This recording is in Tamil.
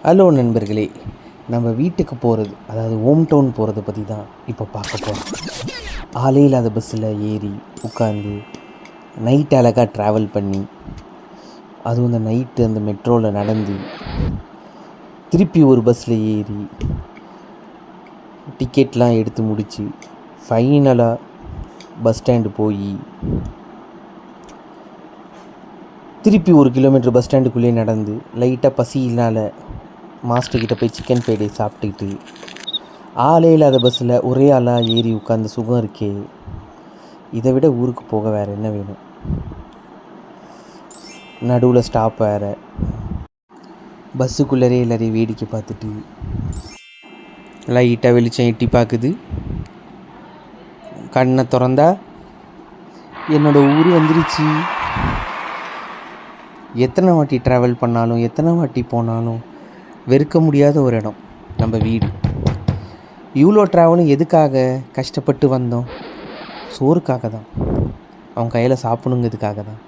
ஹலோ நண்பர்களே, நம்ம வீட்டுக்கு போகிறது, அதாவது ஹோம் டவுன் போகிறத பற்றி தான் இப்போ பார்க்க போகிறோம். ஆளே இல்லாத பஸ்ஸில் ஏறி உட்காந்து நைட் அழகாக ட்ராவல் பண்ணி, அதுவும் இந்த நைட்டு அந்த மெட்ரோவில் நடந்து திருப்பி ஒரு பஸ்ஸில் ஏறி டிக்கெட்லாம் எடுத்து முடித்து ஃபைனலாக பஸ் ஸ்டாண்டு போய் திருப்பி 1 கிலோமீட்டர் பஸ் ஸ்டாண்டுக்குள்ளேயே நடந்து லைட்டாக பசியினால் மாஸ்டர்கிட்ட போய் சிக்கன் ஃப்ரைட் ரைஸ் சாப்பிட்டுக்கிட்டு ஆளே இல்லாத பஸ்ஸில் ஒரே ஆளாக ஏறி உட்காந்து சுகம் இருக்கே, இதை விட ஊருக்கு போக வேறு என்ன வேணும்? நடுவில் ஸ்டாப் வேறு, பஸ்ஸுக்குள்ளரே எல்லாரையும் வேடிக்கை பார்த்துட்டு லைட்டாக வெளிச்சம் எட்டி பார்க்குது. கண்ணை திறந்தா என்னோடய ஊர் வந்துருச்சு. எத்தனை வாட்டி ட்ராவல் பண்ணாலும் எத்தனை வாட்டி போனாலும் வெறுக்க முடியாத ஒரு இடம் நம்ம வீடு. இவ்வளோ ட்ராவலும் எதுக்காக கஷ்டப்பட்டு வந்தோம்? சோறுக்காக தான், அவன் கையில் சாப்பிடணுங்கிறதுக்காக தான்.